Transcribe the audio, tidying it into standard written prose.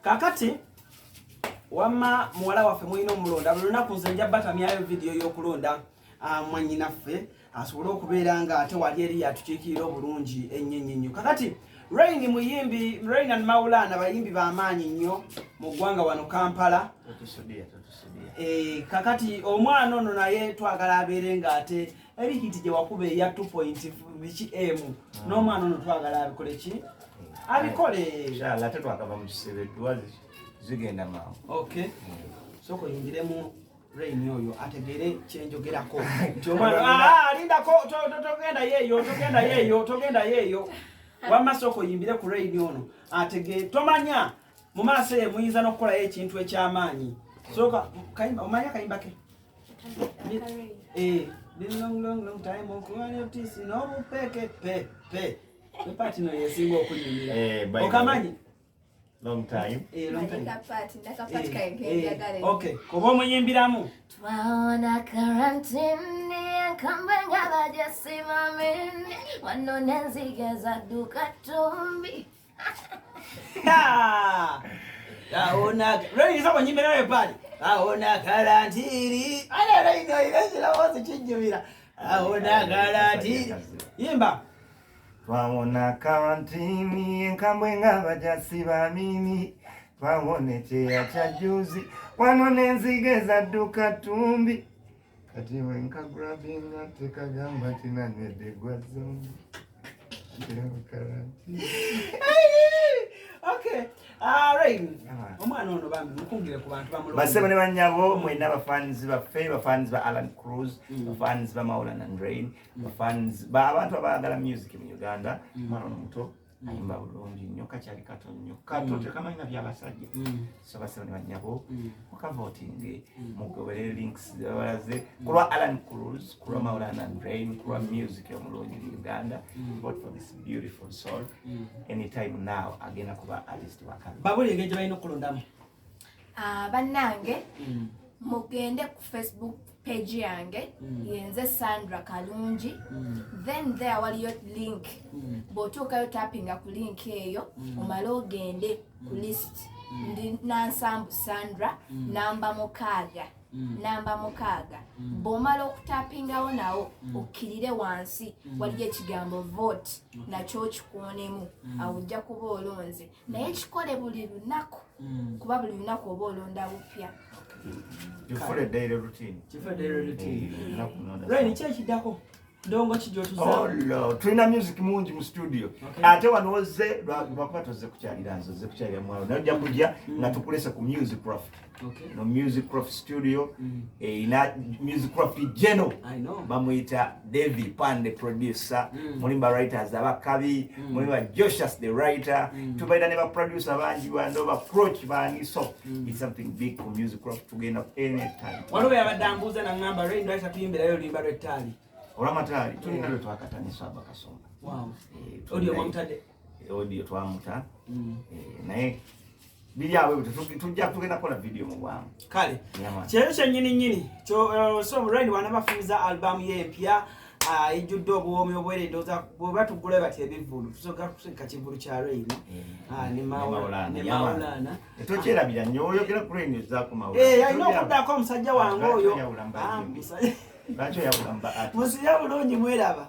kakati wamma muwala waffe mulina omulonda buli lunaku nze nja batamyayo vidiyo y'okulonda mwannyinaffe asobole okubeera nga ate wali eri yatukiikirira obulungi ennyo. Kakati Rain muyimbi, Rain and Maulana bayimbi b'amaanyi nnyo mu ggwanga wano Kampala. Kakati omwana ono naye twagala abeere ng'ate eri hiti gye wakuba eya 2.5 n'omwana ono twagala abikole ki? Abikole. Inshallah ate twakava mu kisebe tuwazi zigenda maawo. Okay. Soko yingiremu Rain oyo ategere kyenjogerako. Omwana lindako togenda yeeyo. Wamma soko yimbire ku Rain ono atege tomanya mu maaso ye muyinza n'okukola ekintu eky'amaanyi. Soka kayimba omanya kayimba ke? Been long time okuwanya tisi no bupeke pe party no yesingo okunyumira okamanyi long time ndakapati kaengenda gale okay kobo muyimbiramu twaona karantini kambenga bajasimamini wanonenzigeza dukatumbi Aona Rain sako nyimbira yo pali aona karantini ala Rain ile wazi kijumira aona karantini yimba twaona karantini nkambwenga bajasiba mimi twaone cheya cha juzi wanonenzigeza duka tumbi kati wenka grabbinga tekagamba tina nedegwa zombi karantini. Okay. Rain. Omwana ono bambi mukungire ku bantu bamulonda. Basebe ne banyabo mwena bafans baffe bafans ba Alan Cruz, bafans ba Maulana and Rain, bafans ba abantu abagala music mu Uganda. Mwana omuto ayimba bulungi nnyo kakyali kato nnyo. Kato tekamanya byabasajja. So basebe ne banyabo mukavoting mugobere links abaze kulwa Alan Cruz, kulwa Maulana and Rain, kulwa music omulungi mu Uganda. Vote for this beautiful soul. Anytime now agenda kuba artist wakati. Babuli ngeje bayino kulondamu. Bannange mugende ku Facebook page yange yenze Sandra Kalungi then there waliyo link botuukayo tappinga ku link eyo omale ogende ku list ndi nansambu Sandra namba mukaaga bomala okutapingawo nawo okkirire wansi waliyo ekigambo vote nakyo kikuonemu awujja kuba olonze naye kikole buli lunaku kuba buli lunaku oba olonda bupya. Kifule daily routine. Rain chekiddako ndongo kijotuza. Tulina music mungi mu studio. Ate wanoze lwakwatoze kukyalira nzoze kukyalira mwawo. Najja kujja nga tukulesa ku Music Craft. Okay. No Music Craft studio. Ina Music Craft Geno. I know. Bamwita Davy Pande producer. Mulimba writers abakabi. Mulimba Joshus the writer. Tubaida neba producer banji wando approach bani so. It's something big for Music Craft to gain up any time. Waliwo abadambuza na ngamba Rain ndo tuyimbira yo limba lwetali. Olamatali tulina lwe twakataniswa abakasonga. Wow. Audio mwamutade. Audio twamuta. Naye biliawe tujja tugenda kola video mu bwangu. Kale. Kyero kyennyini so Rain wanabafuza album ye empya ejjudde obuwoomi obwerendoza bwe tugula bati ebivulu tusoka kusika kivulu kya Rain. Ne Maulana. Tokyerabira nnyo oyogera ku Rain zaako Maulana. Alina okuddako omusajja wange oyo. Lwaki oyawulamba ati? Musiya bulungi mweraba.